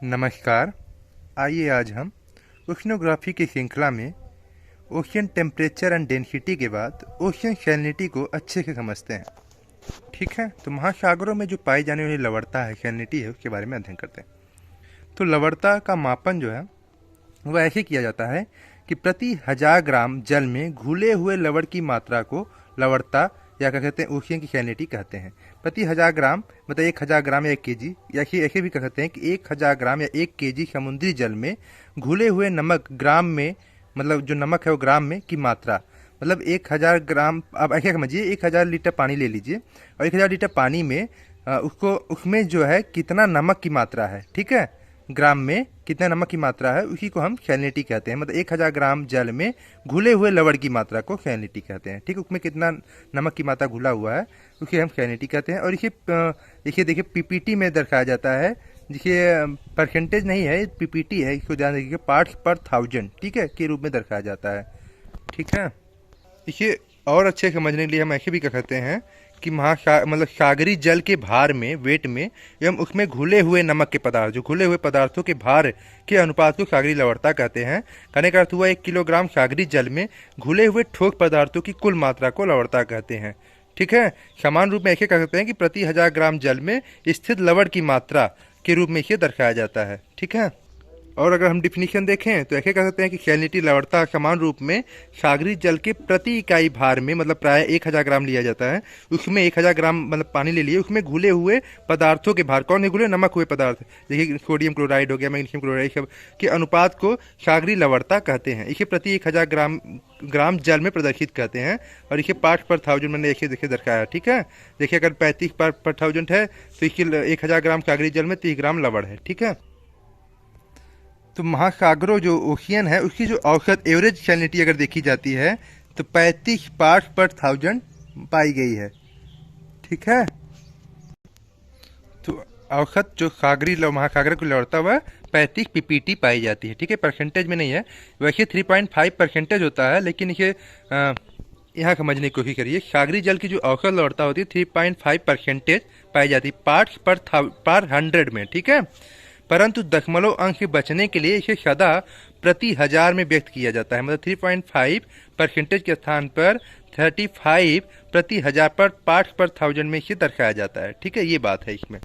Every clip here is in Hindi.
नमस्कार। आइए आज हम ओशिनोग्राफी की श्रृंखला में ओशियन टेम्परेचर एंड डेंसिटी के बाद ओशियन सैलिनिटी को अच्छे से समझते हैं। ठीक है, तो महासागरों में जो पाई जाने वाली लवणता है, सैलिनिटी है, उसके बारे में अध्ययन करते हैं। तो लवणता का मापन जो है वह ऐसे किया जाता है कि प्रति 1000 ग्राम जल में घुले हुए लवण की मात्रा को लवणता या क्या कहते हैं ओशियन की सैलिनिटी कहते हैं। प्रति 1000 ग्राम मतलब 1000 ग्राम या 1 केजी, या ऐसे भी कह सकते हैं कि 1000 ग्राम या 1 केजी समुद्री जल में घुले हुए नमक ग्राम में, मतलब जो नमक है वो ग्राम में की मात्रा, मतलब 1000 ग्राम। आप ऐसे समझिए 1000 लीटर पानी ले लीजिए और 1000 लीटर पानी में उसमें जो है कितना नमक की मात्रा है, ठीक है, ग्राम में कितना नमक की मात्रा है, उसी को हम सैलिनिटी कहते हैं। मतलब 1000 ग्राम जल में घुले हुए लवण की मात्रा को सैलिनिटी कहते हैं। ठीक, उसमें कितना नमक की मात्रा घुला हुआ है उसे हम सैलिनिटी कहते हैं। और इसे देखिए पीपीटी में दर्शाया जाता है, जिसे परसेंटेज नहीं है, पीपीटी है, इसको ध्यान रखिए, पार्ट्स पर 1000, ठीक है, के रूप में दर्शाया जाता है। ठीक है, इसे और अच्छे समझने के लिए हम ऐसे भी कह सकते हैं कि मतलब सागरी जल के भार में, वेट में, एवं उसमें घुले हुए नमक के पदार्थ, जो घुले हुए पदार्थों के भार के अनुपात को सागरी लवणता कहते हैं। कहने का अर्थ हुआ 1 किलोग्राम सागरी जल में घुले हुए ठोस पदार्थों की कुल मात्रा को लवणता कहते हैं। ठीक है, समान रूप में ऐसे कह सकते हैं कि प्रति 1000 ग्राम जल में स्थित लवण की मात्रा के रूप में इसे दर्शाया जाता है। ठीक है, और अगर हम डिफिनीशन देखें तो ऐसे कह सकते हैं कि सैलिनिटी लवणता समान रूप में सागरी जल के प्रति इकाई भार में, मतलब प्राय 1000 ग्राम लिया जाता है, उसमें 1000 ग्राम मतलब पानी ले लिए, उसमें घुले हुए पदार्थों के भार, कौन है घुले, नमक हुए पदार्थ, देखिए सोडियम क्लोराइड हो गया, मैग्नीशियम क्लोराइड, सब के अनुपात को सागरी लवणता कहते हैं। इसे प्रति 1000 ग्राम जल में प्रदर्शित करते हैं। और इसे पार्ट पर 1000 मैंने ऐसे देखिए दर्शाया। ठीक है, देखिए अगर 35 पार्ट पर 1000 है तो इसके 1000 ग्राम सागरी जल में 30 ग्राम लवण है। ठीक है, तो महासागरों जो ओशियन है उसकी जो औसत एवरेज सैलिनिटी अगर देखी जाती है तो 35 पार्ट्स पर 1000 पाई गई है। ठीक है, तो औसत जो महासागर की लवणता वह 35 पीपीटी पाई जाती है। ठीक है, परसेंटेज में नहीं है, वैसे 3.5 परसेंटेज होता है, लेकिन इसे यहाँ समझने की कोशिश करिए। सागरी जल की जो औसत लवणता होती है 3.5 परसेंटेज पाई जाती है पार्ट्स पर 100 में। ठीक है, परंतु दशमलव अंक से बचने के लिए इसे सदा प्रति 1000 में व्यक्त किया जाता है। मतलब 3.5 परसेंटेज के स्थान पर 35 प्रति 1000 पर पार्ट्स पर 1000 में इसे दर्शाया जाता है। ठीक है, ये बात है इसमें।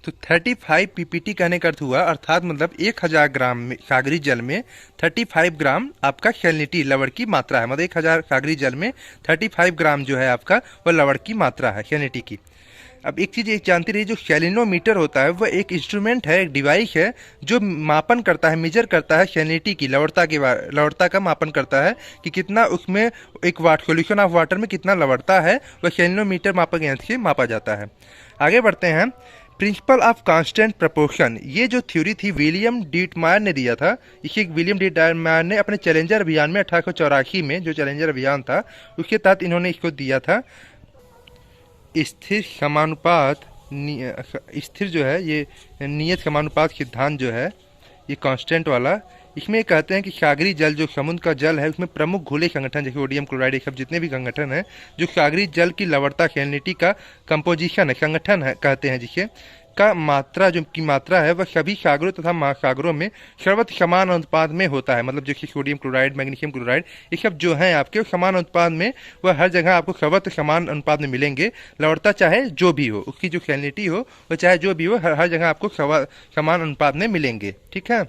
तो 35 पीपीटी कहने का अर्थ हुआ, अर्थात मतलब 1000 ग्राम में सागरी जल में 35 ग्राम आपका सैलिनिटी लवण की मात्रा है। मतलब 1000 सागरी जल में 35 ग्राम जो है आपका वह लवण की मात्रा है सैलिनिटी की। अब एक चीज़ एक जानती रही, जो सैलिनोमीटर होता है वह एक इंस्ट्रूमेंट है, एक डिवाइस है जो मापन करता है, मेजर करता है सैलिनिटी की, लवणता का मापन करता है कि कितना उसमें एक सोल्यूशन ऑफ वाटर में कितना लवणता है, वह सैलिनोमीटर मापक यंत्र से मापा जाता है। आगे बढ़ते हैं, प्रिंसिपल ऑफ कांस्टेंट प्रपोर्शन, ये जो थ्योरी थी विलियम डीटमायर ने दिया था। इसे विलियम डीटमायर ने अपने चैलेंजर अभियान में 1884 में, जो चैलेंजर अभियान था उसके तहत इन्होंने इसको दिया था। स्थिर समानुपात, स्थिर जो है ये नियत समानुपात सिद्धांत जो है ये कांस्टेंट वाला, इसमें कहते हैं कि सागरी जल, जो समुद्र का जल है, उसमें प्रमुख घुले संगठन जैसे सोडियम क्लोराइड, ये सब जितने भी संगठन हैं, जो सागरी जल की लवणता सैलिनिटी का कंपोजिशन है, संगठन है कहते हैं, जिसे का मात्रा जो की मात्रा है वह सभी सागरों तथा महासागरों में सर्वत्र समान अनुपात में होता है। मतलब जैसे सोडियम क्लोराइड, मैग्नीशियम क्लोराइड, ये सब जो है आपके समान अनुपात में, वह हर जगह आपको सर्वत्र समान अनुपात में मिलेंगे। लवणता चाहे जो भी हो, उसकी जो सैलिनिटी हो वह चाहे जो भी हो, हर जगह आपको समान अनुपात में मिलेंगे। ठीक है,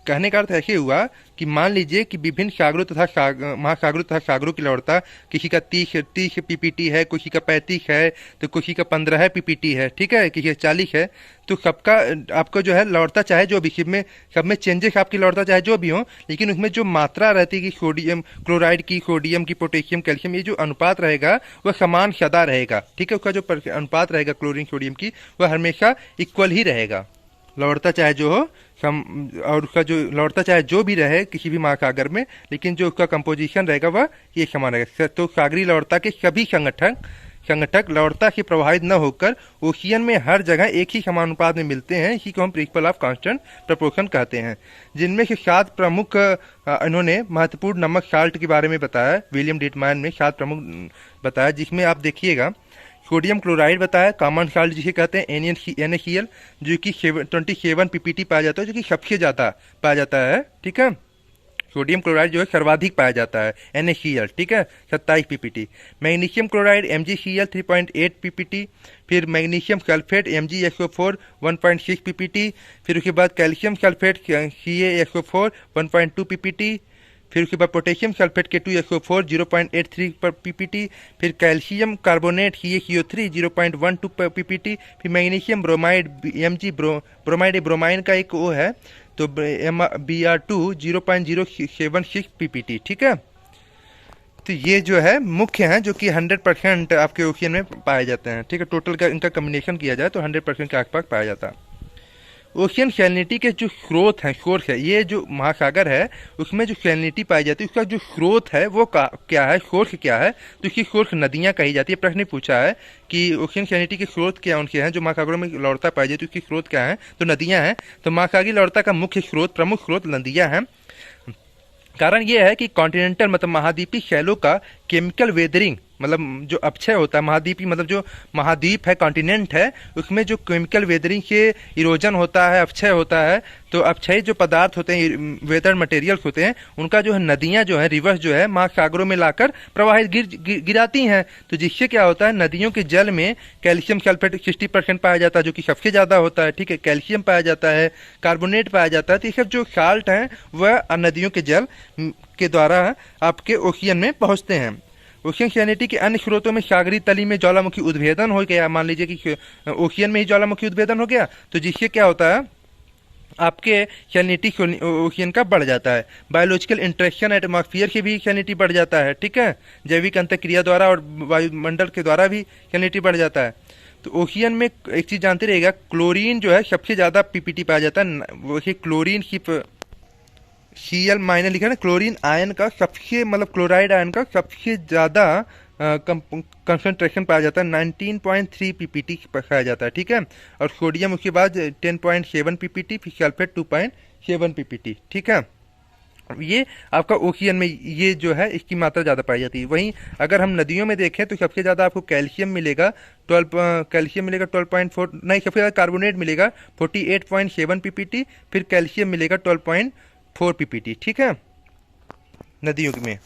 कहने का अर्थ ऐसे हुआ कि मान लीजिए कि विभिन्न सागरों तथा महासागरों तथा सागरों की लवणता, किसी का 30 पीपीटी है, किसी का 35 है, तो किसी का 15 पीपीटी है। ठीक है, किसी का 40 है, तो सबका आपको जो है लवणता चाहे जो भी, सब में चेंजेस आपकी लवणता चाहे जो भी हो, लेकिन उसमें जो मात्रा रहती है कि सोडियम क्लोराइड की, सोडियम की, पोटेशियम, कैल्शियम, ये जो अनुपात रहेगा वह समान सदा रहेगा। ठीक है, उसका जो अनुपात रहेगा क्लोरीन सोडियम की, वह हमेशा इक्वल ही रहेगा। लवणता चाहे जो हो और उसका जो लवणता चाहे जो भी रहे किसी भी महासागर में, लेकिन जो उसका कंपोजिशन रहेगा वह एक समान रहेगा। तो सागरी लवणता के सभी संगठक लवणता से प्रभावित न होकर ओशियन में हर जगह एक ही समानुपात में मिलते हैं। इसी को हम प्रिंसिपल ऑफ कांस्टेंट प्रपोर्शन कहते हैं। जिनमें से 7 प्रमुख इन्होंने महत्वपूर्ण नमक साल्ट के बारे में बताया, विलियम डीटमायर ने 7 प्रमुख बताया, जिसमें आप देखिएगा सोडियम क्लोराइड बताया, कॉमन साल्ट जिसे कहते हैं NaCl, जो कि 27 ppt पाया जाता है, जो कि सबसे ज़्यादा पाया जाता है। ठीक है, सोडियम क्लोराइड जो है सर्वाधिक पाया जाता है NaCl, ठीक है, 27 ppt। Magnesium chloride MgCl 3.8 ppt, फिर मैग्नीशियम सल्फेट MgSO4 1.6 ppt, फिर उसके बाद कैल्शियम सल्फेट CaSO4 1.2 ppt, फिर उसके बाद पोटेशियम सल्फेट K2SO4 0.83 ppt, फिर कैल्शियम कार्बोनेट CaCO3 0.12 ppt, फिर magnesium bromide Mg bromide bromine का एक वो है तो Br2 0.076 ppt। ठीक है, तो ये जो है मुख्य हैं जो कि 100% आपके ओशियन में पाए जाते हैं। ठीक है, टोटल का इनका कम्बिनेशन किया जाए तो 100% के आसपास पाया जाता है। ओशियन सैलिनिटी के जो स्रोत हैं, सोर्स है, ये जो महासागर है उसमें जो सैलिनिटी पाई जाती है उसका जो स्रोत है वो क्या है, सोर्स क्या है, तो इसकी सोर्स नदियाँ कही जाती है। प्रश्न पूछा है कि ओशियन सैलिनिटी के स्रोत क्या उनके हैं, जो महासागरों में लौटता पाई जाती है उसके स्रोत क्या है, तो नदियाँ हैं। तो महासागरीय लौटता का मुख्य स्रोत, प्रमुख स्रोत नदियाँ हैं। कारण ये है कि कॉन्टिनेंटल मतलब महाद्वीपीय शैलों का केमिकल वेदरिंग, मतलब जो अपक्षय होता है, महाद्वीपी मतलब जो महाद्वीप है, कॉन्टिनेंट है, उसमें जो केमिकल वेदरिंग से इरोजन होता है, अपक्षय होता है, तो अपक्षयी जो पदार्थ होते हैं, वेदर मटेरियल्स होते हैं, उनका जो है नदियाँ जो है, रिवर्स जो है महासागरों में लाकर प्रवाहित गिराती हैं। तो जिससे क्या होता है, नदियों के जल में कैल्शियम सल्फेट 60% पाया जाता है, जो कि सबसे ज़्यादा होता है। ठीक है, कैल्शियम पाया जाता है, कार्बोनेट पाया जाता है। तो ये सब जो साल्ट हैं वह नदियों के जल के द्वारा आपके ओशियन में पहुँचते हैं। ओशियन सैलिनिटी के अन्य स्रोतों में सागरीय तली में ज्वालामुखी उद्भेदन हो गया, मान लीजिए कि ओशियन में ही ज्वालामुखी उद्भेदन हो गया, तो जिससे क्या होता है, आपके सैलिनिटी ओशियन का बढ़ जाता है। बायोलॉजिकल इंटरेक्शन एटमॉस्फेयर से भी सैलिनिटी बढ़ जाता है। ठीक है, जैविक अंतःक्रिया द्वारा और वायुमंडल के द्वारा भी सैलिनिटी बढ़ जाता है। तो ओशियन में एक चीज़ जानते रहिएगा, क्लोरीन जो है सबसे ज़्यादा पीपीटी पाया जाता है। वही क्लोरीन की Cl माइनर लिखा है ना, क्लोरीन आयन का सबसे मतलब क्लोराइड आयन का सबसे ज़्यादा कंसंट्रेशन पाया जाता है, 19.3 ppt पाया जाता है। ठीक है, और सोडियम उसके बाद 10.7 ppt, फिर सल्फेट 2.7 ppt। ठीक है, ये आपका ओशियन में ये जो है इसकी मात्रा ज़्यादा पाई जाती है। वहीं अगर हम नदियों में देखें तो सबसे ज़्यादा आपको कैल्शियम मिलेगा 12.4, नहीं, सबसे ज़्यादा कार्बोनेट मिलेगा 48.7 ppt, फिर कैल्शियम मिलेगा 12.4 ppt। ठीक है, नदियों में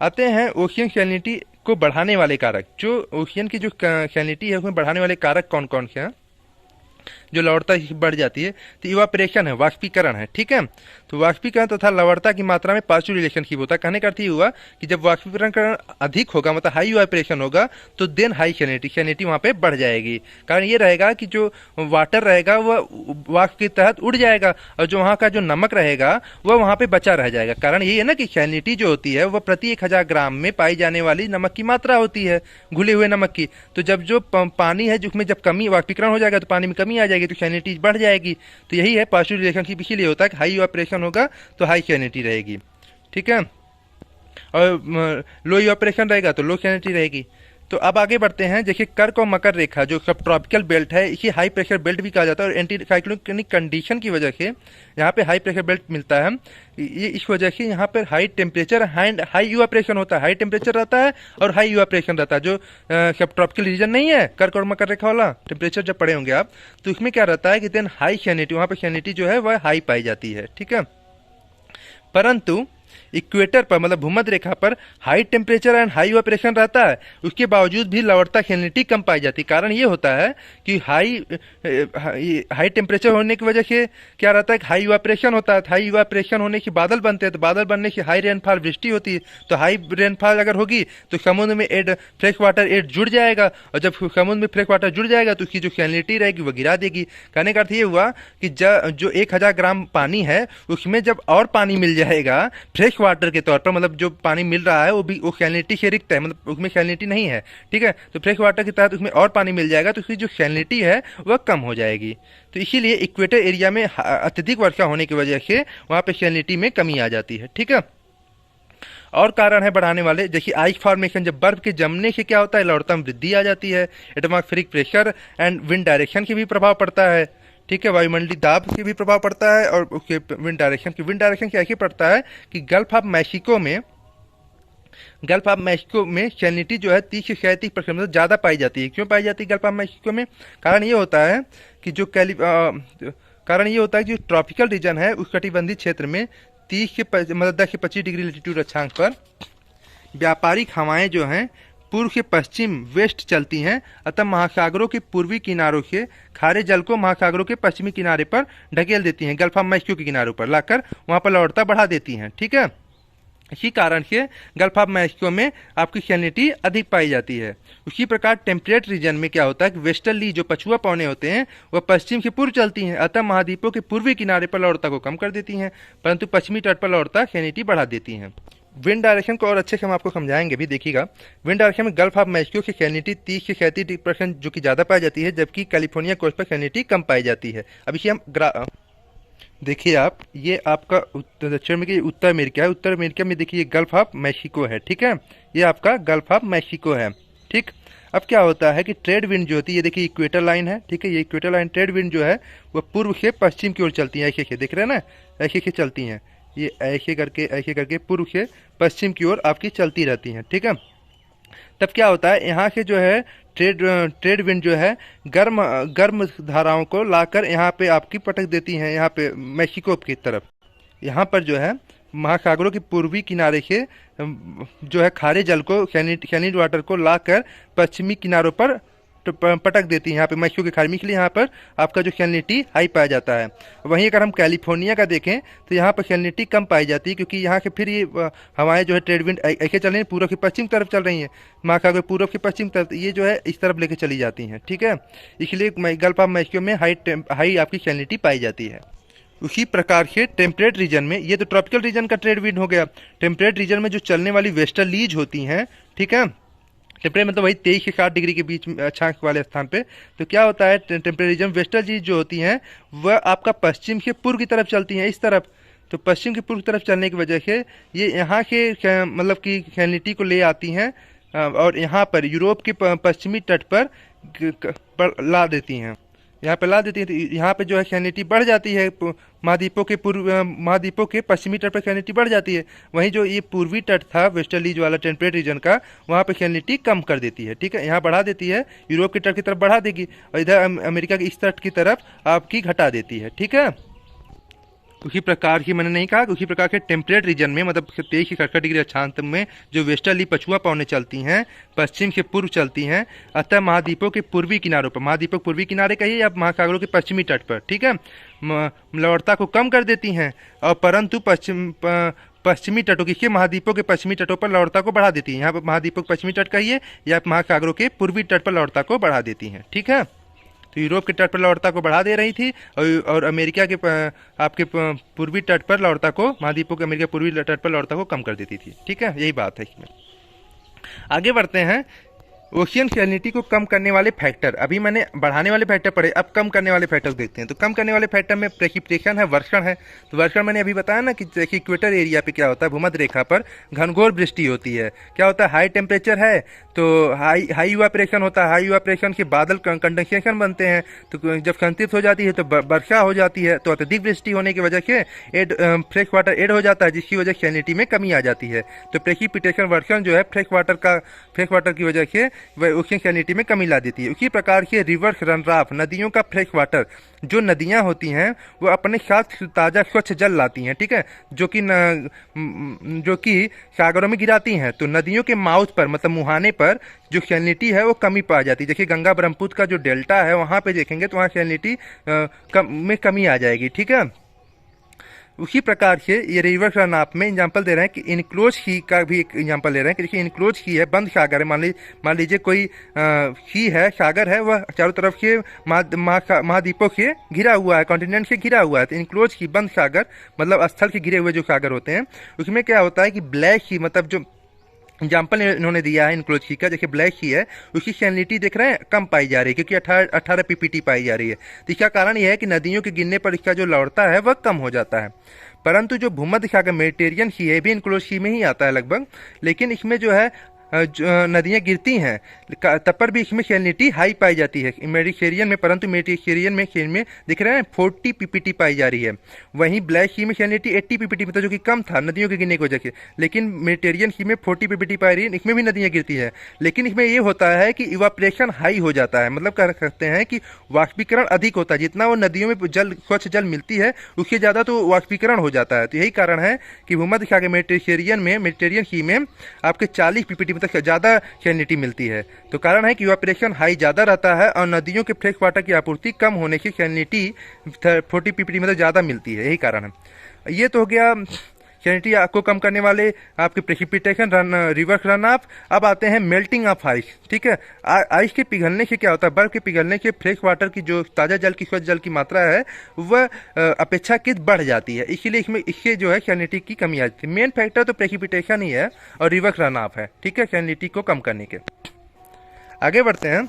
आते हैं ओशियन सैलिनिटी को बढ़ाने वाले कारक। जो ओशियन की जो सैलिनिटी है उसमें बढ़ाने वाले कारक कौन कौन से हैं, जो लवणता बढ़ जाती है, तो इवापोरेशन है, वाष्पीकरण है। ठीक है, तो वाष्पीकरण तथा लवणता की मात्रा में पॉजिटिव रिलेशनशिप होता है। कहने का अर्थ ये हुआ कि जब वाष्पीकरण अधिक होगा, मतलब हाई इवापोरेशन होगा, तो देन हाई सैलिनिटी वहाँ पे बढ़ जाएगी। कारण ये रहेगा कि जो वाटर रहेगा वह वाष्प के तहत उड़ जाएगा, और जो वहाँ का जो नमक रहेगा वह वहाँ पे बचा रह जाएगा। कारण ये है ना कि सैलिनिटी जो होती है वह प्रति 1000 ग्राम में पाई जाने वाली नमक की मात्रा होती है, घुले हुए नमक की। तो जब जो पानी है जिसमें जब कमी वाष्पीकरण हो जाएगा तो पानी में कमी आ जाएगी, तो सैलिनिटी बढ़ जाएगी। तो यही है पॉजिटिव रिलेशनशिप, इसीलिए होता है कि हाई इवापोरेशन होगा तो हाई सैलिनिटी रहेगी। ठीक है, और लो इवापोरेशन रहेगा तो लो सैलिनिटी रहेगी। तो अब आगे बढ़ते हैं। देखिए, कर्क और मकर रेखा जो सब ट्रॉपिकल बेल्ट है, इसे हाई प्रेशर बेल्ट भी कहा जाता है, और एंटी साइक्लोनिक कंडीशन की वजह से यहाँ पे हाई प्रेशर बेल्ट मिलता है। ये इस वजह से यहाँ पर high temperature and high evaporation होता है, हाई टेम्परेचर रहता है और हाई इवापोरेशन रहता है। जो सब ट्रॉपिकल रीजन नहीं है कर्क और मकर रेखा वाला, टेम्परेचर जब पढ़े होंगे आप, तो इसमें क्या रहता है कि देन हाई सैलिनिटी, वहाँ पर सैलिनिटी जो है वह हाई पाई जाती है। ठीक है, परंतु इक्वेटर पर मतलब भूमध्य रेखा पर high temperature and high evaporation रहता है, उसके बावजूद भी लवणता सैलिनिटी कम पाई जाती है। कारण ये होता है कि हाई टेम्परेचर होने की वजह से क्या रहता है कि हाई इवापोरेशन होता है। हाई इवापोरेशन होने से बादल बनते हैं, तो बादल बनने से हाई रेनफॉल वृष्टि होती है। तो हाई रेनफॉल अगर होगी तो समुद्र में फ्रेश वाटर एड जुड़ जाएगा, और जब समुद्र में फ्रेश वाटर जुड़ जाएगा तो उसकी जो सैलिनिटी रहेगी वो गिरा देगी। कहने का अर्थ ये हुआ कि जो 1000 ग्राम पानी है उसमें जब और पानी मिल जाएगा फ्रेश वाटर के तौर पर, मतलब जो पानी मिल रहा है वो सैलिनिटी से रिक्त है, मतलब उसमें सैलिनिटी नहीं है। ठीक है, तो फ्रेश वाटर के तहत उसमें और पानी मिल जाएगा तो उसकी जो सैलिनिटी है वह कम हो जाएगी। तो इसीलिए इक्वेटर एरिया में अत्यधिक वर्षा होने की वजह से वहाँ पे सैलिनिटी में कमी आ जाती है। ठीक है, और कारण है बढ़ाने वाले, जैसे आइस फॉर्मेशन, जब बर्फ के जमने से क्या होता है, लवणता में वृद्धि आ जाती है। Atmospheric pressure and wind direction की भी प्रभाव पड़ता है। ठीक है, वायुमंडलीय दाब से भी प्रभाव पड़ता है, और उसके विंड डायरेक्शन की कैसे पड़ता है कि गल्फ ऑफ मैक्सिको में गल्फ ऑफ मैक्सिको में सैलिनिटी जो है 30 से 37% मतलब ज़्यादा पाई जाती है। क्यों पाई जाती है गल्फ ऑफ मैक्सिको में? कारण ये होता है कि कारण ये होता है कि जो ट्रॉपिकल रीजन है उस कटिबंधीय क्षेत्र में 30 से मतलब 10 से 25 डिग्री लेटीट्यूड अक्षांश पर व्यापारिक हवाएं जो हैं पूर्व से पश्चिम वेस्ट चलती हैं, अतः महासागरों के पूर्वी किनारों से खारे जल को महासागरों के पश्चिमी किनारे पर ढकेल देती हैं, गल्फ ऑफ मैक्सिको के किनारों पर लाकर वहां पर लौटता बढ़ा देती हैं। ठीक है, इसी कारण से गल्फ ऑफ मैक्सिको में आपकी सैलिनिटी अधिक पाई जाती है। उसी प्रकार टेम्परेट रीजन में क्या होता है कि वेस्टर्ली जो पछुआ पौने होते हैं वह पश्चिम से पूर्व चलती हैं, अतः महाद्वीपों के पूर्वी किनारे पर लौटता को कम कर देती हैं, परंतु पश्चिमी तट पर लौटता सैलिनिटी बढ़ा देती हैं। विंड डायरेक्शन को और अच्छे से हम आपको समझाएंगे भी, देखिएगा। विंड डायरेक्शन में गल्फ ऑफ मैक्सिको की सैलिनिटी 30 से 37% जो कि ज़्यादा पाई जाती है, जबकि कैलिफोर्निया कोस्ट पर सैलिनिटी कम पाई जाती है। अब इसे हम देखिए आप, ये आपका दक्षिण में उत्तर अमेरिका है, उत्तर अमेरिका में देखिए गल्फ ऑफ मैक्सिको है। ठीक है, ये आपका गल्फ ऑफ मैक्सिको है। ठीक, अब क्या होता है कि ट्रेड विंड जो होती है, ये देखिए इक्वेटर लाइन है। ठीक है, ये इक्वेटर लाइन ट्रेड विंड जो है वह पूर्व से पश्चिम की ओर चलती है, ऐसे देख रहे हैं ना, ऐसे से चलती हैं, ये ऐसे करके पूर्व से पश्चिम की ओर आपकी चलती रहती हैं। ठीक है, तब क्या होता है यहाँ से जो है ट्रेड विंड जो है गर्म धाराओं को लाकर यहाँ पे आपकी पटक देती हैं, यहाँ पे मैक्सिको की तरफ। यहाँ पर जो है महासागरों के पूर्वी किनारे से जो है खारे जल को सैलिनाइड वाटर को लाकर पश्चिमी किनारों पर पटक देती है, यहाँ पे मैक्सिको के खाड़ी में, इसलिए यहाँ पर आपका जो सैलिनिटी हाई पाया जाता है। वहीं अगर हम कैलिफोर्निया का देखें तो यहाँ पर सैलिनिटी कम पाई जाती है, क्योंकि यहाँ के फिर ये हवाएं जो है ट्रेड विंड ऐसे चल रही हैं, पूर्व की पश्चिम तरफ चल रही हैं, महासागर पूर्व की पश्चिम तरफ ये जो है इस तरफ लेके चली जाती हैं। ठीक है, इसलिए गल्फ ऑफ मैक्सिको में हाई आपकी सैलिनिटी पाई जाती है। उसी प्रकार से टेम्परेट रीजन में, ये तो ट्रॉपिकल रीजन का ट्रेड विंड हो गया। टेम्परेट रीजन में जो चलने वाली वेस्टर्लीज होती हैं, ठीक है, टेम्परेचर मतलब वही 23 से 60 डिग्री के बीच अक्षांश वाले स्थान पे, तो क्या होता है टेम्परेचर वेस्टर्लीज जो होती हैं वह आपका पश्चिम से पूर्व की तरफ चलती हैं, इस तरफ। तो पश्चिम की पूर्व की तरफ चलने की वजह से ये यहाँ के मतलब कि सैलिनिटी को ले आती हैं और यहाँ पर यूरोप के पश्चिमी तट पर ला देती हैं, यहाँ पे ला देती है। तो यहाँ पे जो है सैलिनिटी बढ़ जाती है, महाद्वीपों के पश्चिमी तट पर सैलिनिटी बढ़ जाती है। वहीं जो ये पूर्वी तट था वेस्टर्लीज वाला टेम्परेट रीजन का, वहाँ पे सैलिनिटी कम कर देती है। ठीक है, यहाँ बढ़ा देती है, यूरोप के तट की तरफ बढ़ा देगी और इधर अमेरिका के इस तट की तरफ आपकी घटा देती है। ठीक है, उसी प्रकार की मैंने नहीं कहा, उसी प्रकार के टेम्परेट रीजन में मतलब 23 से 67 डिग्री अक्षांश में जो वेस्टर्ली पछुआ पौने चलती हैं, पश्चिम से पूर्व चलती हैं, अतः महाद्वीपों के पूर्वी किनारों पर, महाद्वीपों के पूर्वी किनारे कहिए या महासागरों के पश्चिमी तट पर, ठीक है, लवणता को कम कर देती हैं और परंतु पश्चिमी तटों की महाद्वीपों के पश्चिमी तटों पर लवणता को बढ़ा देती हैं। यहाँ पर महाद्वीपों के पश्चिमी तट कहिए या महासागरों के पूर्वी तट पर लवणता को बढ़ा देती हैं। ठीक है, तो यूरोप के तट पर लवणता को बढ़ा दे रही थी और अमेरिका के आपके पूर्वी तट पर लवणता को, महाद्वीपों के अमेरिका पूर्वी तट पर लवणता को कम कर देती थी। ठीक है, यही बात है इसमें। आगे बढ़ते हैं, ओशियन सैलिनिटी को कम करने वाले फैक्टर। अभी मैंने बढ़ाने वाले फैक्टर पढ़े, अब कम करने वाले फैक्टर देखते हैं। तो कम करने वाले फैक्टर में प्रेसिपिटेशन है, वर्षण है। तो वर्षण मैंने अभी बताया ना कि देखिए इक्वेटर एरिया पे क्या होता है, भूमध्य रेखा पर घनघोर वृष्टि होती है। क्या होता है, हाई टेम्परेचर है तो हाई इवापोरेशन होता है, हाई इवापोरेशन के बादल कंडेंसेशन बनते हैं, तो जब संतृप्त हो जाती है तो वर्षा हो जाती है, तो अत्यधिक वृष्टि होने की वजह से फ्रेश वाटर एड हो जाता है, जिसकी वजह से सैलिनिटी में कमी आ जाती है। तो प्रेसिपिटेशन वर्षण जो है फ्रेश वाटर की वजह से वह ओशियन सैलिनिटी में कमी ला देती है। उसी प्रकार से रिवर्स रनऑफ, नदियों का फ्रेश वाटर, जो नदियां होती हैं वो अपने साथ ताज़ा स्वच्छ जल लाती हैं, ठीक है, जो कि सागरों में गिराती हैं। तो नदियों के माउथ पर मतलब मुहाने पर जो सैलिनिटी है वो कमी पा जाती है। देखिए गंगा ब्रह्मपुत्र का जो डेल्टा है वहाँ पे देखेंगे तो वहाँ सैलिनिटी में कमी आ जाएगी। ठीक है, उसी प्रकार से ये रिवर्स रनऑफ में एग्जाम्पल दे रहे हैं कि इनक्लोज सी का भी एक एग्जाम्पल दे रहे हैं कि देखिए इनक्लोज सी है, बंद सागर है, मान लीजिए कोई सी है, सागर है, वह चारों तरफ से महाद्वीपों से घिरा हुआ है, कॉन्टिनेंट से घिरा हुआ है। तो इनक्लोज सी, बंद सागर मतलब स्थल के घिरे हुए जो सागर होते हैं, उसमें क्या होता है कि ब्लैक सी मतलब जो एग्जाम्पल इन्होंने दिया है इनक्लोज सी का, जैसे ब्लैक सी है, उसकी सैलिनिटी देख रहे हैं कम पाई जा रही है, क्योंकि 18 पीपीटी पाई जा रही है। तो इसका कारण यह है कि नदियों के गिरने पर इसका जो लवणता है वह कम हो जाता है। परंतु जो भूमध्य सागर मेडिटेरियन सी है भी इनक्लोज सी में ही आता है लगभग, लेकिन इसमें जो है नदियाँ गिरती हैं तब पर भी इसमें सैलिनिटी हाई पाई जाती है मेडिटेरियन में, परंतु मेडिटेरियन में दिख रहे हैं 40 पीपीटी पाई जा रही है। वहीं ब्लैक सी में सैलिनिटी 80 पीपीटी मतलब जो कि कम था नदियों के गिरने की वजह से, लेकिन मेडिटेरियन सी में 40 पीपीटी पाई रही है। इसमें भी नदियाँ गिरती है, लेकिन इसमें ये होता है कि इवापोरेशन हाई हो जाता है, मतलब कह सकते हैं कि वाष्पीकरण अधिक होता है। जितना वो नदियों में स्वच्छ जल मिलती है उससे ज़्यादा तो वाष्पीकरण हो जाता है। तो यही कारण है कि भूमध्य सागर मेडिटेरियन सी में आपके 40 पीपीटी मतलब ज़्यादा सैलिनिटी मिलती है। तो कारण है कि इवापोरेशन हाई ज़्यादा रहता है और नदियों के फ्रेश वाटर की आपूर्ति कम होने से सैलिनिटी 40 पीपीटी मतलब ज़्यादा मिलती है, यही कारण है। ये तो हो गया सैलिनिटी को कम करने वाले आपके प्रेसिपिटेशन रिवर्स रन ऑफ। अब आते हैं मेल्टिंग ऑफ आइस। ठीक है, आइस के पिघलने से क्या होता है, बर्फ के पिघलने से फ्रेश वाटर की जो ताज़ा जल की स्वच्छ जल की मात्रा है वह अपेक्षाकृत बढ़ जाती है, इसीलिए इससे जो है सैलिनिटी की कमी आ जाती है। मेन फैक्टर तो प्रेसिपिटेशन ही है और रिवर्स रन ऑफ है, ठीक है, सैलिनिटी को कम करने के। आगे बढ़ते हैं,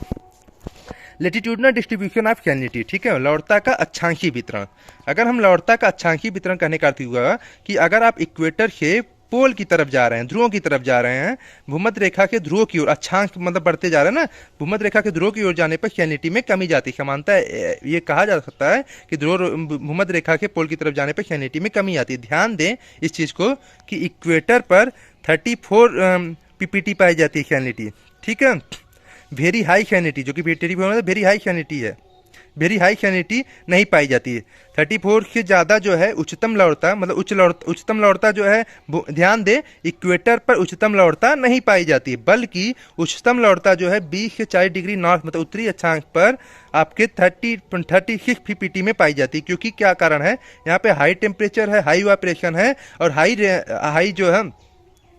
लेटिट्यूडनल डिस्ट्रीब्यूशन ऑफ सैलिनिटी। ठीक है, लवणता का अक्षांशीय वितरण। अगर हम लवणता का अक्षांशीय वितरण करने का अर्थ हुआ कि अगर आप इक्वेटर से पोल की तरफ जा रहे हैं, ध्रुवों की तरफ जा रहे हैं, भूमध्य रेखा के ध्रुवों की ओर अक्षांश मतलब बढ़ते जा रहे हैं ना, भूमध्य रेखा के ध्रुवों की ओर जाने पर सैलिनिटी में कमी जाती है। समानता ये कहा जा सकता है कि भूमध्य रेखा के पोल की तरफ जाने पर सैलिनिटी में कमी आती है। ध्यान दें इस चीज़ को कि इक्वेटर पर 34 पीपीटी पाई जाती है सैलिनिटी। ठीक है, वेरी हाई सैलिनिटी जो कि वेरी हाई सैलिनिटी है, वेरी हाई सैलिनिटी नहीं पाई जाती है। 34 से ज़्यादा जो है उच्चतम लवणता मतलब उच्चतम लवणता जो है, ध्यान दें इक्वेटर पर उच्चतम लवणता नहीं पाई जाती है, बल्कि उच्चतम लवणता जो है 20 से 40 डिग्री नॉर्थ मतलब उत्तरी अक्षांश पर आपके 36 पीपीटी में पाई जाती है। क्योंकि क्या कारण है, यहाँ पे हाई टेम्परेचर है, हाई इवापोरेशन है और हाई जो है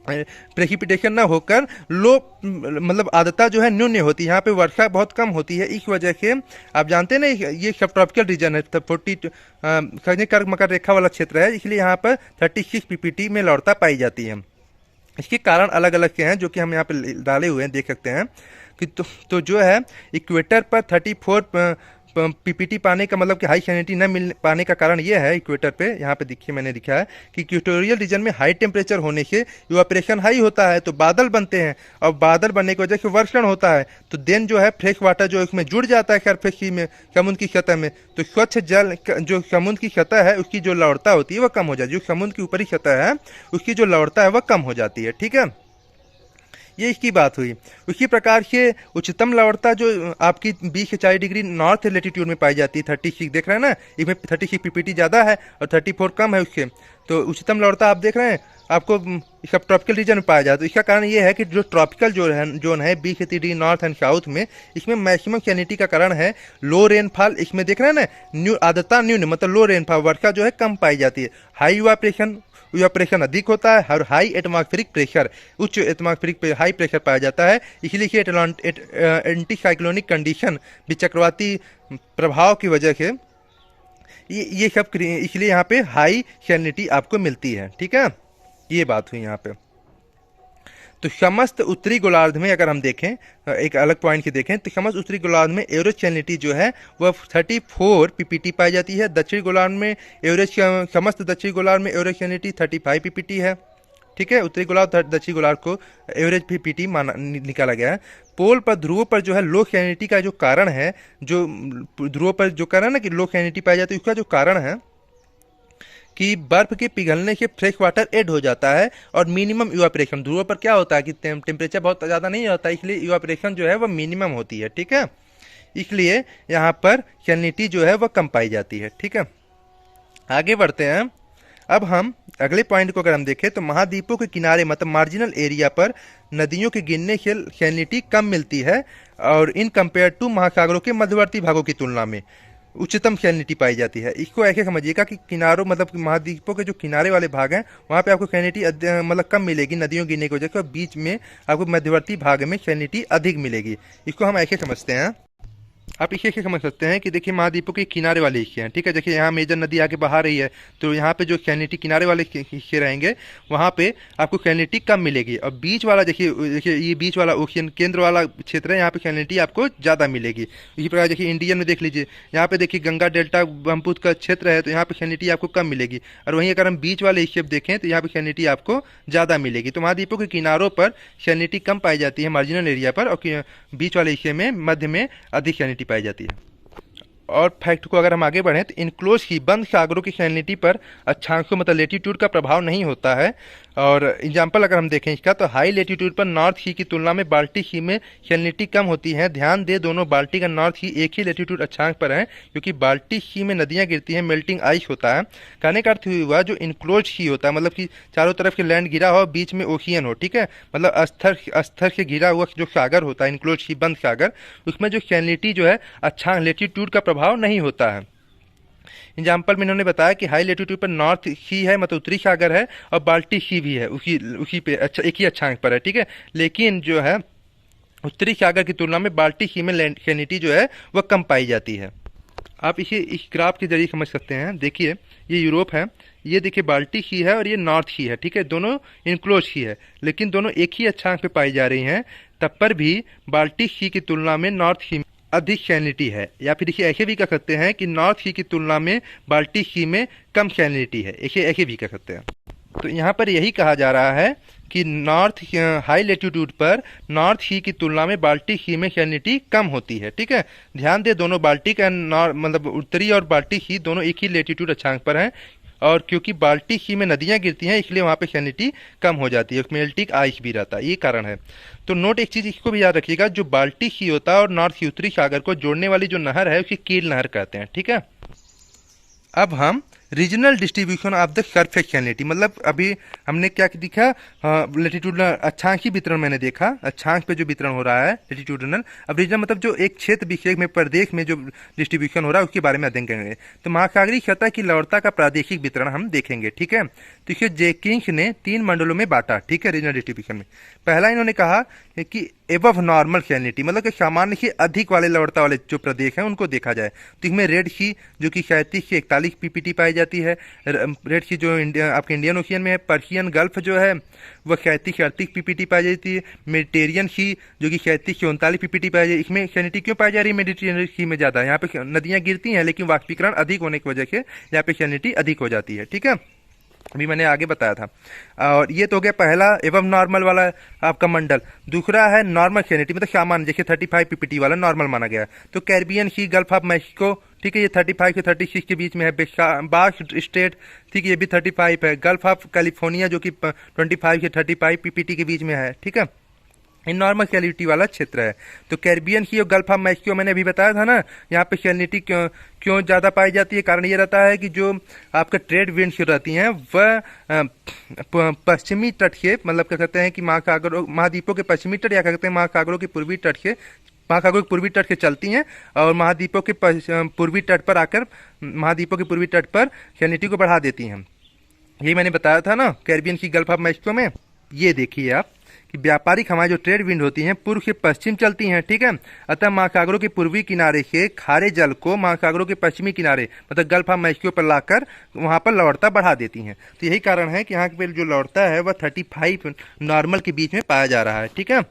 प्रेसिपिटेशन ना होकर लो मतलब आर्द्रता जो है न्यून होती है, यहाँ पे वर्षा बहुत कम होती है। इस वजह से आप जानते हैं ना ये सब ट्रॉपिकल रीजन है, 40 कर्क मकर रेखा वाला क्षेत्र है, इसलिए यहाँ पर 36 पीपीटी में लवणता पाई जाती है। इसके कारण अलग अलग के हैं जो कि हम यहाँ पे डाले हुए हैं, देख सकते हैं कि तो जो है इक्वेटर पर 34 पीपीटी पाने का मतलब कि हाई सैलिनिटी न मिल पाने का कारण यह है, इक्वेटर पे यहाँ पे देखिए मैंने लिखा है कि इक्वेटोरियल रीजन में हाई टेम्परेचर होने से इवापोरेशन हाई होता है, तो बादल बनते हैं और बादल बनने की वजह से वर्षण होता है, तो देन जो है फ्रेश वाटर जो इसमें जुड़ जाता है सरफेस में, समुद्र की सतह में, तो स्वच्छ जल जो समुद्र की सतह है उसकी जो लवणता होती है वह कम हो जाती है, जो समुद्र की ऊपरी सतह है उसकी जो लवणता है वह कम हो जाती है। ठीक है, ये इसकी बात हुई। उसी प्रकार से उच्चतम लवणता जो आपकी 20 से 40 डिग्री नॉर्थ लेटीट्यूड में पाई जाती है, 36 देख रहे हैं ना, इसमें 36 पीपीटी ज़्यादा है और 34 कम है उससे, तो उच्चतम लवणता आप देख रहे हैं आपको सब ट्रॉपिकल रीजन में पाया जाता है। तो इसका कारण ये है कि जो ट्रॉपिकल जोन है 20 से 30 डिग्री नॉर्थ एंड साउथ में, इसमें मैक्सिमम सैलिनिटी का कारण है लो रेनफॉल। इसमें देख रहे हैं ना, आर्द्रता न्यून मतलब लो रेनफॉल, वर्षा जो है कम पाई जाती है, हाई इवापोरेशन अधिक होता है और हाई एटमॉस्फेरिक प्रेशर, उच्च एटमॉस्फेरिक हाई प्रेशर पाया जाता है, इसलिए एंटी साइक्लोनिक कंडीशन भी चक्रवाती प्रभाव की वजह से ये सब, इसलिए यहाँ पे हाई सैलिनिटी आपको मिलती है। ठीक है, ये बात हुई यहाँ पे। तो समस्त उत्तरी गोलार्ध में अगर हम देखें, एक अलग पॉइंट की देखें, तो समस्त उत्तरी गोलार्ध में एवरेज सैलिनिटी जो है वह 34 पीपीटी पाई जाती है। दक्षिणी गोलार्ध में समस्त दक्षिणी गोलार्ध में एवरेज सैलिनिटी 35 पीपीटी है। ठीक है, उत्तरी गोलार्ध दक्षिणी गोलार्ध को एवरेज पीपीटी निकाला गया है। पोल पर ध्रुवों पर जो है लो सैलिनिटी का जो कारण है, जो ध्रुवों पर जो कारण है ना कि लो सैलिनिटी पाई जाती है, उसका जो कारण है कि बर्फ के पिघलने से फ्रेश वाटर ऐड हो जाता है और मिनिमम इवापोरेशन। ध्रुवों पर क्या होता है कि टेम्परेचर बहुत ज़्यादा नहीं होता, इसलिए इवापोरेशन जो है वह मिनिमम होती है। ठीक है, इसलिए यहाँ पर सैलिनिटी जो है वह कम पाई जाती है। ठीक है, आगे बढ़ते हैं। अब हम अगले पॉइंट को अगर हम देखें तो महाद्वीपों के किनारे मतलब मार्जिनल एरिया पर नदियों के गिरने से सैलिनिटी कम मिलती है और इन कंपेयर टू महासागरों के मध्यवर्ती भागों की तुलना में उच्चतम सैलिनिटी पाई जाती है। इसको ऐसे समझिएगा कि किनारों मतलब महाद्वीपों के जो किनारे वाले भाग हैं वहाँ पे आपको सैलिनिटी मतलब कम मिलेगी नदियों गिरने की वजह से, और बीच में आपको मध्यवर्ती भाग में सैलिनिटी अधिक मिलेगी। इसको हम ऐसे समझते हैं आप इसे ऐसे समझ सकते हैं कि देखिए महाद्वीपों के किनारे वाले हिस्से हैं, ठीक है। देखिए यहाँ मेजर नदी आके बहा रही है, तो यहाँ पे जो सैलिनिटी किनारे वाले हिस्से रहेंगे वहाँ पे आपको सैलिनिटी कम मिलेगी। और बीच वाला देखिए देखिए ये बीच वाला ओशियन केंद्र वाला क्षेत्र है, यहाँ पे सैलिनिटी आपको ज़्यादा मिलेगी। इसी प्रकार देखिए इंडियन में देख लीजिए, यहाँ पे देखिए गंगा डेल्टा ब्रह्मपुत्र का क्षेत्र है, तो यहाँ पे सैलिनिटी आपको कम मिलेगी। और वहीं अगर हम बीच वाले हिस्से देखें तो यहाँ पे सैलिनिटी आपको ज़्यादा मिलेगी। तो महाद्वीपों के किनारों पर सैलिनिटी कम पाई जाती है मार्जिनल एरिया पर, और बीच वाले हिस्से में मध्य में अधिक सैलिनिटी पाई जाती है। और फैक्ट को अगर हम आगे बढ़ें तो इनक्लोज की बंद सागरों की सैलिनिटी पर अक्षांशों मतलब लेटीट्यूड का प्रभाव नहीं होता है। और एग्जाम्पल अगर हम देखें इसका, तो हाई लेटीट्यूड पर नॉर्थ सी की तुलना में बाल्टिक सी में सैलिनिटी कम होती है। ध्यान दे दोनों बाल्टिक और नॉर्थ सी एक ही लेटीट्यूड अक्षांश पर हैं, क्योंकि बाल्टिक सी में नदियाँ गिरती हैं, मेल्टिंग आइस होता है। कहने का अर्थ हुआ जो इनक्लोज सी होता है, मतलब कि चारों तरफ के लैंड घिरा हो, बीच में ओशियन हो, ठीक है, मतलब अस्तर से घिरा हुआ जो सागर होता है, इनक्लोज सी बंद सागर, उसमें जो सैलिनिटी जो है अक्षांश लेटीट्यूड का प्रभाव नहीं होता है। एग्जाम्पल में इन्होंने बताया कि हाई लेटीट्यूड पर नॉर्थ सी है, मतलब उत्तरी सागर है, और बाल्टिक सी भी है, उसी पे अच्छा एक ही अक्षांश पर है, ठीक है। लेकिन जो है उत्तरी सागर की तुलना में बाल्टिक सी में सैलिनिटी जो है वह कम पाई जाती है। आप इसे इस ग्राफ के जरिए समझ सकते हैं। देखिए ये यूरोप है, ये देखिए बाल्टिक सी है और ये नॉर्थ सी है, ठीक है, दोनों इनक्लोज सी है, लेकिन दोनों एक ही अक्षांश पे पाई जा रही हैं। तब पर भी बाल्टिक सी की तुलना में नॉर्थ सी अधिक सैलिनिटी है, या फिर इसे ऐसे भी कह सकते हैं कि नॉर्थ सी की तुलना में बाल्टिक सी में कम सैलिनिटी है, इसे ऐसे भी कह सकते हैं। तो यहाँ पर यही कहा जा रहा है कि नॉर्थ हाई लेटीट्यूड पर नॉर्थ सी की तुलना में बाल्टिक सी में सैलिनिटी कम होती है, ठीक है। ध्यान दे दोनों बाल्टिक एंड मतलब उत्तरी और बाल्टिक सी दोनों एक ही लेटीट्यूड अक्षांश पर हैं, और क्योंकि बाल्टिक सी में नदियाँ गिरती हैं इसलिए वहाँ पे सैलिनिटी कम हो जाती है, उसमें मेल्टिक आइस भी रहता है, ये कारण है। तो नोट एक चीज़ इसको भी याद रखिएगा, जो बाल्टिक सी होता है और नॉर्थ सी उत्तरी सागर को जोड़ने वाली जो नहर है उसे कील नहर कहते हैं, ठीक है। अब हम regional distribution of the surface salinity, मतलब अभी हमने क्या दिखा, लेटीट्यूडनल अक्षांशी वितरण मैंने देखा, अक्षांश पे जो वितरण हो रहा है लेटीट्यूडनल। अब रीजनल मतलब जो एक क्षेत्र विशेष में प्रदेश में जो डिस्ट्रीब्यूशन हो रहा है उसके बारे में अध्ययन करेंगे। तो महासागरीय सतह की लवणता का प्रादेशिक वितरण हम देखेंगे, ठीक है। तो इसे जेकिंस ने 3 मंडलों में बांटा, ठीक है, रीजनल डिस्ट्रीब्यूशन में। पहला इन्होंने कहा कि एबव नॉर्मल सैलिनिटी, मतलब कि सामान्य से अधिक वाले लवणता वाले जो प्रदेश हैं उनको देखा जाए। तो इसमें रेड सी जो कि 37 से 41 पीपीटी पाई जाती है, रेड सी जो आपके इंडियन ओशियन में है, पर्शियन गल्फ जो है वह 37 से 38 पीपीटी पाई जाती है, मेडिटेरियन सी जो कि 37 से 39 पीपीटी पाई जाती है। इसमें सैलिनिटी क्यों पाई जा रही है मेडिटेरियन सी में ज़्यादा? यहाँ पे नदियाँ गिरती हैं लेकिन वाष्पीकरण अधिक होने की वजह से यहाँ पे सैलिनिटी अधिक हो जाती है, ठीक है, अभी मैंने आगे बताया था। और ये तो हो गया पहला एवं नॉर्मल वाला आपका मंडल। दूसरा है नॉर्मल सैलिनिटी, मतलब सामान्य, जैसे 35 पीपीटी वाला नॉर्मल माना गया। तो Caribbean Sea, Gulf of Mexico, ठीक है, ये 35 से 36 के बीच में है। बास्क स्टेट, ठीक है, ये भी 35 है। गल्फ ऑफ कैलिफोर्निया जो कि 25 से 35 पीपीटी के बीच में है, ठीक है, इन नॉर्मल सैलिनिटी वाला क्षेत्र है। तो कैरिबियन सी और गल्फ ऑफ मैक्सिको मैंने अभी बताया था ना, यहाँ पे सैलिनिटी क्यों ज़्यादा पाई जाती है? कारण ये रहता है कि जो आपका ट्रेड विंड्स रहती हैं वह पश्चिमी तट के, मतलब क्या कहते हैं कि महाद्वीपों के पश्चिमी तट, या कहते हैं महासागरों के पूर्वी तट के, महासागरों के पूर्वी तट से चलती हैं और महाद्वीपों के पूर्वी तट पर आकर महाद्वीपों के पूर्वी तट पर सैलिनिटी को बढ़ा देती हैं। यही मैंने बताया था ना Caribbean Sea, Gulf of Mexico में। ये देखिए आप कि व्यापारिक हवाएं जो ट्रेड विंड होती हैं पूर्व से पश्चिम चलती हैं, ठीक है। अतः महासागरों के पूर्वी किनारे से खारे जल को महासागरों के पश्चिमी किनारे मतलब गल्फ ऑफ मैक्सिको पर लाकर वहां पर लवणता बढ़ा देती हैं। तो यही कारण है कि यहाँ पे जो लवणता है वह 35 नॉर्मल के बीच में पाया जा रहा है, ठीक है।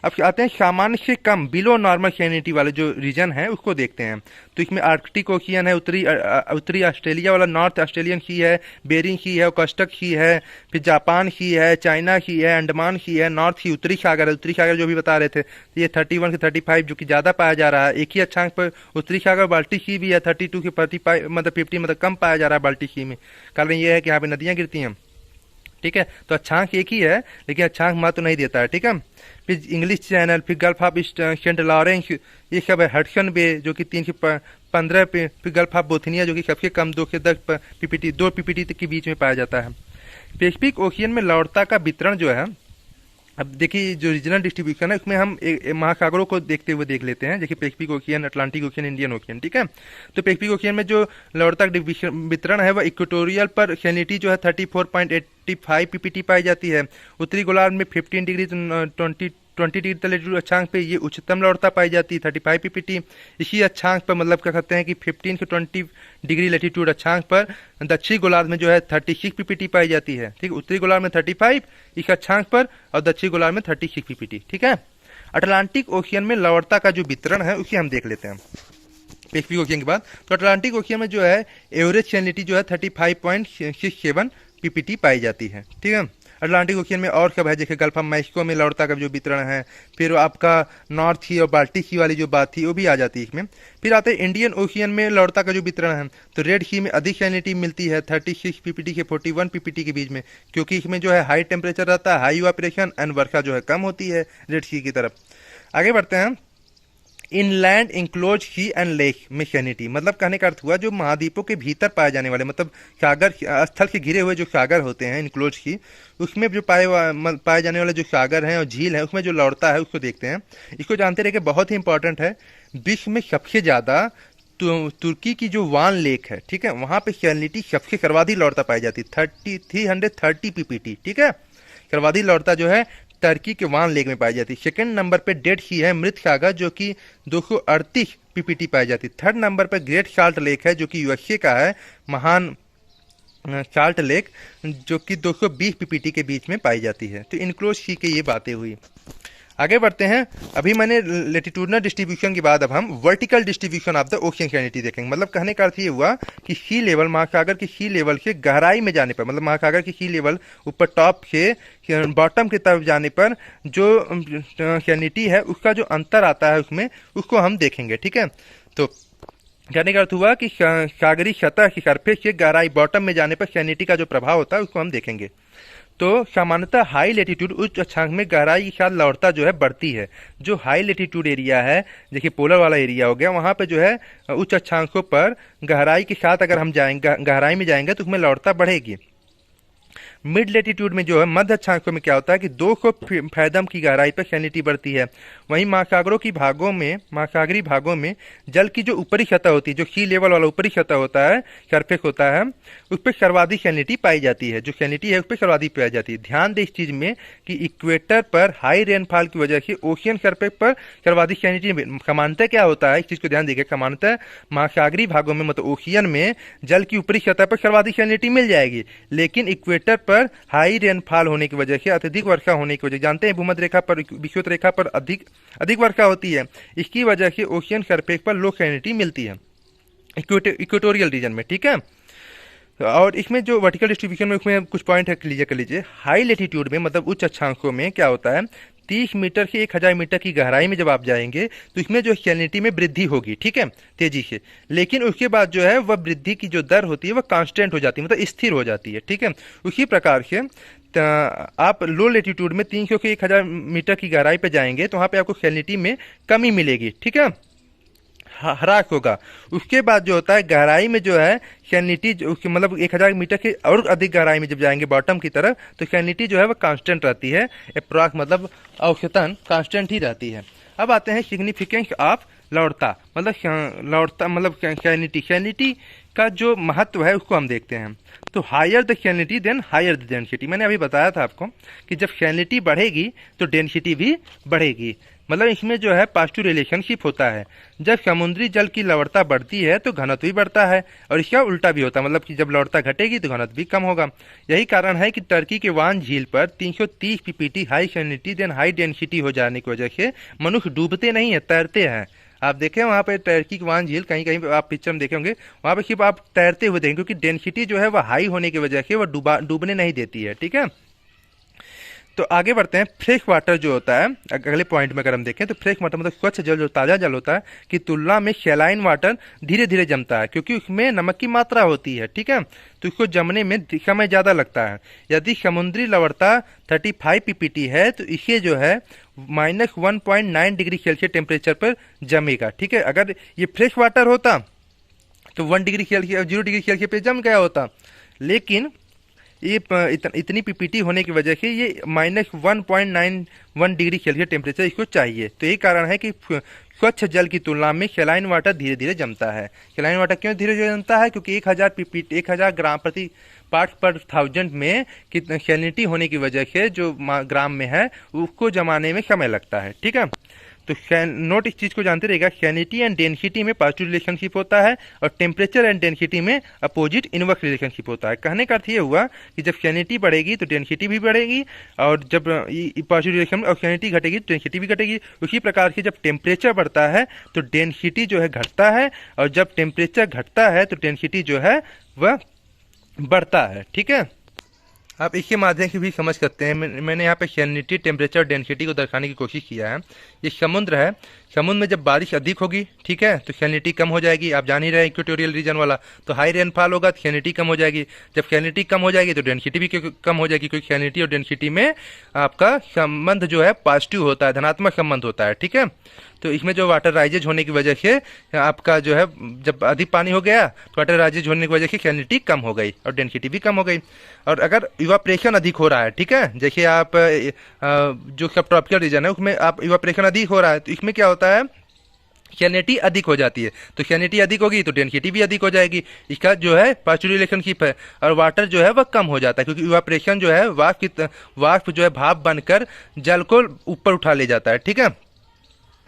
अब आते हैं सामान्य से कम बिलो नॉर्मल सैलिनिटी वाले जो रीजन है उसको देखते हैं। तो इसमें आर्कटिक ओशियन है, उत्तरी ऑस्ट्रेलिया वाला नॉर्थ ऑस्ट्रेलियन सी है, बेरिंग सी है, ओकस्टक सी है, फिर जापान सी है, चाइना सी है, अंडमान सी है, नॉर्थ सी उत्तरी सागर है, उत्तरी सागर जो भी बता रहे थे ये 31 से 35 जो कि ज़्यादा पाया जा रहा है। एक ही अक्षांश पर उत्तरी सागर बाल्टिक सी भी है, 32 से 35 मतलब 50 मतलब कम पाया जा रहा है बाल्टिक सी में। कारण ये है कि यहाँ पे नदियाँ गिरती हैं, ठीक है। तो अक्षांश एक ही है लेकिन अक्षांश महत्व नहीं देता है, ठीक है। फिर इंग्लिश चैनल, फिर गल्फ ऑफ सेंट लॉरेंस, ये सब है। हडसन बे जो कि 3 से 15 पे, फिर गल्फ ऑफ बोथनिया जो कि सबसे कम 2 से 10 पीपीटी 2 पीपीटी तक के बीच में पाया जाता है। पैसिफिक ओशियन में लवणता का वितरण जो है, अब देखिए जो रीजनल डिस्ट्रीब्यूशन है उसमें हम महासागरों को देखते हुए देख लेते हैं, जैसे Pacific ocean, Atlantic ocean, Indian ocean, ठीक है। तो पैसिफिक ओशियन में जो लवणता वितरण है वह इक्वेटोरियल पर सैलिनिटी जो है 34.85 पीपीटी पाई जाती है। उत्तरी गोलार्ध में 15 डिग्री 22 20 डिग्री तक लेटीट्यूड अक्षांक पे ये उच्चतम लवणता पाई जाती है 35 पीपीटी। इसी अक्षांक पर मतलब क्या कहते हैं कि 15 से 20 डिग्री लेटीट्यूड अक्षांक पर दक्षिणी गोलार्ध में जो है 36 पीपीटी पाई जाती है। ठीक, उत्तरी गोलार्ध में 35 इस अक्षांक पर और दक्षिणी गोलार्ध में 36 पीपीटी। ठीक है, अटलांटिक ओशियन में लवणता का जो वितरण है उसे हम देख लेते हैं पैसिफिक ओशियन के बाद। तो अटलांटिक ओशियन में जो है एवरेज सैलिनिटी जो है 35.67 पीपीटी पाई जाती है। ठीक है, अटलांटिक ओशियन में और सब है, जैसे गल्फ ऑफ मैक्सिको में लवणता का जो वितरण है, फिर आपका नॉर्थ सी और बाल्टिक सी वाली जो बात थी वो भी आ जाती है इसमें। फिर आते हैं इंडियन ओशियन में लवणता का जो वितरण है, तो रेड सी में अधिक सैलिनिटी मिलती है 36 पीपीटी से 41 पीपीटी के बीच में, क्योंकि इसमें जो है हाई टेम्परेचर रहता है, हाई इवापोरेशन एंड वर्षा जो है कम होती है रेड सी की तरफ। आगे बढ़ते हैं, inland enclose sea and lake में सैलिनिटी, मतलब कहने का अर्थ हुआ जो महाद्वीपों के भीतर पाए जाने वाले, मतलब सागर स्थल से घिरे हुए जो सागर होते हैं इंक्लोज की, उसमें जो पाए जाने वाले जो सागर हैं और झील है उसमें जो लवणता है उसको देखते हैं। इसको जानते रहे कि बहुत ही इंपॉर्टेंट है। विश्व में सबसे ज़्यादा तुर्की की जो वान लेक है, ठीक है, वहाँ पे सैलिनिटी सबसे सर्वाधिक लवणता पाई जाती है 330 पीपीटी। ठीक है, सर्वाधिक लवणता जो है टर्की के वान लेक में पाई जाती है। सेकंड नंबर पे डेड सी है मृत सागर जो कि 238 पीपीटी पाई जाती है। थर्ड नंबर पे ग्रेट साल्ट लेक है जो कि यूएसए का है, महान साल्ट लेक, जो कि 220 पीपीटी के बीच में पाई जाती है। तो इनक्लोज सी के ये बातें हुई। आगे बढ़ते हैं, अभी मैंने लेटिट्यूडनल डिस्ट्रीब्यूशन के बाद अब हम vertical distribution of the ocean salinity देखेंगे। मतलब कहने का अर्थ ये हुआ कि सी लेवल, महासागर की सी लेवल से गहराई में जाने पर, मतलब महासागर की सी लेवल ऊपर टॉप से बॉटम की तरफ जाने पर जो सैलिनिटी है उसका जो अंतर आता है उसमें, उसको हम देखेंगे। ठीक है, तो कहने का अर्थ हुआ कि सागरी सतह की सरफेस से गहराई बॉटम में जाने पर सैलिनिटी का जो प्रभाव होता है उसको हम देखेंगे। तो सामान्यतः हाई लेटीट्यूड उच्च अक्षांक में गहराई के साथ लवणता जो है बढ़ती है। जो हाई लेटीट्यूड एरिया है, देखिए पोलर वाला एरिया हो गया, वहाँ पे जो है उच्च अक्षांकों पर गहराई के साथ अगर हम जाएंगे, गहराई में जाएंगे तो उसमें लवणता बढ़ेगी। मिड लेटीट्यूड में जो है मध्य अक्षांकों में क्या होता है कि 200 फैदम की गहराई पर सैलिनिटी बढ़ती है। वहीं महासागरी भागों में जल की जो ऊपरी सतह होती है, जो सी लेवल वाला ऊपरी सतह होता है, सरफेस होता है, उस पर सर्वाधिक सैलिनिटी पाई जाती है। जो सैलिनिटी है उस पर सर्वाधिक पाई जाती है। ध्यान दें इस चीज में कि इक्वेटर पर हाई रेनफॉल की वजह से ओशियन सरफेस पर सर्वाधिक सैलिनिटी, सामान्यतः क्या होता है इस चीज को ध्यान देखिए, सामान्यतः महासागरी भागों में मतलब ओशियन में जल की ऊपरी सतह पर सर्वाधिक सैलिनिटी मिल जाएगी, लेकिन इक्वेटर पर हाई रेनफॉल होने की वजह से, अत्यधिक वर्षा होने की वजह, जानते हैं भूमध्य रेखा पर, विषुवत रेखा पर अधिक वर्षा होती है, इसकी वजह से ओशियन सरफेस पर लो सैलिनिटी मिलती है इक्वेटोरियल रीजन में। ठीक है, और इसमें जो वर्टिकल डिस्ट्रीब्यूशन में उसमें कुछ पॉइंट है, क्लियर कर लीजिए। हाई लेटीट्यूड में मतलब उच्च अक्षांकों में क्या होता है, 30 मीटर से 1000 मीटर की गहराई में जब आप जाएंगे तो इसमें जो सैलिनिटी में वृद्धि होगी, ठीक है, तेजी से, लेकिन उसके बाद जो है वह वृद्धि की जो दर होती है वह कांस्टेंट हो जाती है, मतलब स्थिर हो जाती है। ठीक है, उसी प्रकार से आप लो लेटीट्यूड में 300 से 1000 मीटर की गहराई पर जाएंगे तो वहाँ पे आपको सैलिनिटी में कमी मिलेगी। ठीक है, ह्रास होगा। उसके बाद जो होता है गहराई में जो है सैलिनिटी, मतलब 1000 मीटर के और अधिक गहराई में जब जाएंगे बॉटम की तरफ तो सैलिनिटी जो है वह कांस्टेंट रहती है, अप्रॉक्स मतलब औसतन कांस्टेंट ही रहती है। अब आते हैं सिग्निफिकेंस ऑफ लवणता, मतलब सैलिनिटी का जो महत्व है उसको हम देखते हैं। तो higher the salinity then higher the density, मैंने अभी बताया था आपको कि जब सैलिनिटी बढ़ेगी तो डेंसिटी भी बढ़ेगी, मतलब इसमें जो है पॉजिटिव रिलेशनशिप होता है। जब समुद्री जल की लवणता बढ़ती है तो घनत्व भी बढ़ता है, और इसका उल्टा भी होता है, मतलब कि जब लवणता घटेगी तो घनत्व भी कम होगा। यही कारण है कि टर्की के वान झील पर 330 PPT high salinity then high density हो जाने की वजह से मनुष्य डूबते नहीं है, तैरते हैं। आप देखें वहाँ पे टर्की की वान झील, कहीं कहीं आप पिक्चर में देखे होंगे, वहाँ पे सिर्फ आप तैरते हुए देखेंगे, क्योंकि डेंसिटी जो है वह हाई होने की वजह से वह डूबने नहीं देती है। ठीक है, तो आगे बढ़ते हैं। फ्रेश वाटर जो होता है, अगले पॉइंट में अगर हम देखें तो फ्रेश वाटर मतलब स्वच्छ जल, जो ताज़ा जल होता है, की तुलना में सैलाइन वाटर धीरे धीरे जमता है, क्योंकि उसमें नमक की मात्रा होती है। ठीक है, तो उसको जमने में समय ज़्यादा लगता है। यदि समुद्री लवणता 35 पीपीटी है तो इसे जो है -1.9 डिग्री सेल्सियस टेम्परेचर पर जमेगा। ठीक है, अगर ये फ्रेश वाटर होता तो 1 डिग्री सेल्सियस 0 डिग्री सेल्सियस पे जम गया होता, लेकिन ये इतनी पीपीटी होने की वजह से ये -1.91 डिग्री सेल्सियस टेम्परेचर इसको चाहिए। तो यही कारण है कि स्वच्छ जल की तुलना में सलाइन वाटर धीरे धीरे जमता है। सलाइन वाटर क्यों धीरे धीरे जमता है? क्योंकि 1000 ग्राम प्रति पार्ट पर थाउजेंड में कितना सैलिनिटी होने की वजह से जो ग्राम में है उसको जमाने में समय लगता है। ठीक है, तो नोट इस चीज़ को जानते रहेगा, सैलिनिटी एंड डेंसिटी में पॉजिटिव रिलेशनशिप होता है और टेम्परेचर एंड डेंसिटी में अपोजिट इनवर्स रिलेशनशिप होता है। कहने का अर्थ ये हुआ कि जब सैलिनिटी बढ़ेगी तो डेंसिटी भी बढ़ेगी, और जब पॉजिटिव रिलेशन और सैलिनिटी घटेगी तो डेंसिटी भी घटेगी। उसी प्रकार से जब टेम्परेचर बढ़ता है तो डेंसिटी जो है घटता है, और जब टेम्परेचर घटता है तो डेंसिटी जो है वह बढ़ता है। ठीक है, आप इसके माध्यम से भी समझ सकते हैं। मैंने यहाँ पे सैलिनिटी, टेम्परेचर, डेंसिटी को दर्शाने की कोशिश किया है। ये समुद्र है, समुद्र में जब बारिश अधिक होगी, ठीक है, तो सैलिनिटी कम हो जाएगी। आप जान ही रहे हैं इक्वेटोरियल रीजन वाला, तो हाई रेनफॉल होगा तो सैलिनिटी कम हो जाएगी। जब सैलिनिटी कम हो जाएगी तो डेंसिटी भी कम हो जाएगी, क्योंकि सैलिनिटी और डेंसिटी में आपका संबंध जो है पॉजिटिव होता है, धनात्मक संबंध होता है। ठीक है, तो इसमें जो वाटर राइजेज होने की वजह से आपका जो है, जब अधिक पानी हो गया तो वाटर राइजेज होने की वजह से सैलिनिटी कम हो गई और डेंसिटी भी कम हो गई। और अगर इवापोरेशन अधिक हो रहा है, ठीक है, जैसे आप जो सब ट्रॉपिकल रीजन है उसमें आप इवापोरेशन अधिक हो रहा है, तो इसमें क्या होता है, सैलिनिटी अधिक हो जाती है। तो सैलिनिटी अधिक होगी तो डेंसिटी भी अधिक हो जाएगी। इसका जो है पॉजिटिव रिलेशनशिप है, और वाटर जो है वह कम हो जाता है, क्योंकि इवापोरेशन जो है वाष्प जो है भाप बनकर जल को ऊपर उठा ले जाता है। ठीक है,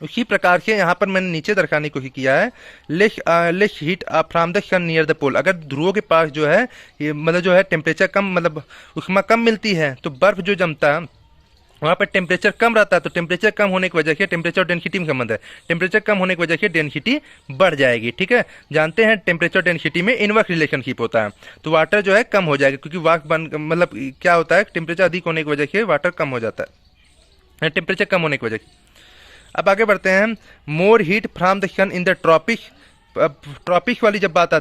उसी प्रकार से यहाँ पर मैंने नीचे दर्शाने की कोशिश किया है, less heat from the sun near the pole. अगर ध्रुवों के पास जो है ये मतलब जो है टेम्परेचर कम, मतलब ऊष्मा कम मिलती है, तो बर्फ जो जमता है वहाँ पर टेम्परेचर कम रहता है। तो टेम्परेचर कम होने की वजह से टेम्परेचर और डेंसिटी में संबंध है, टेम्परेचर कम होने की वजह से डेंसिटी बढ़ जाएगी। ठीक है, जानते हैं टेम्परेचर डेंसिटी में इनवर्स रिलेशनशिप होता है, तो वाटर जो है कम हो जाएगा, क्योंकि वाष्प बन मतलब क्या होता है, टेम्परेचर अधिक होने की वजह से वाटर कम हो जाता है, टेम्परेचर कम होने की वजह से। अब आगे बढ़ते हैं, more heat from the sun in the tropic वाली जब बात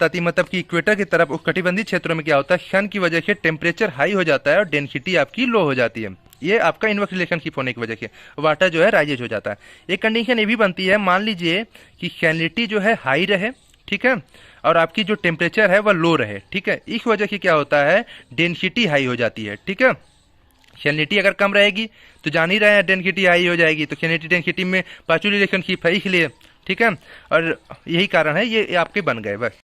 आती है, मतलब कि इक्वेटर की तरफ उष्णकटिबंधीय क्षेत्रों में क्या होता है, सन की वजह से टेम्परेचर हाई हो जाता है और डेंसिटी आपकी लो हो जाती है। ये आपका इनवर्स रिलेशनशिप होने की वजह से वाटर जो है राइजेज हो जाता है। एक कंडीशन ये भी बनती है, मान लीजिए कि सैलिनिटी जो है हाई रहे, ठीक है, और आपकी जो टेम्परेचर है वह लो रहे। ठीक है, इस वजह से क्या होता है, डेंसिटी हाई हो जाती है। ठीक है, सैलिनिटी अगर कम रहेगी तो जान ही रहे हैं डेंसिटी हाई हो जाएगी, तो सैलिनिटी डेंसिटी में पॉजिटिव रिलेशनशिप है इसलिए। ठीक है, और यही कारण है ये आपके बन गए बस।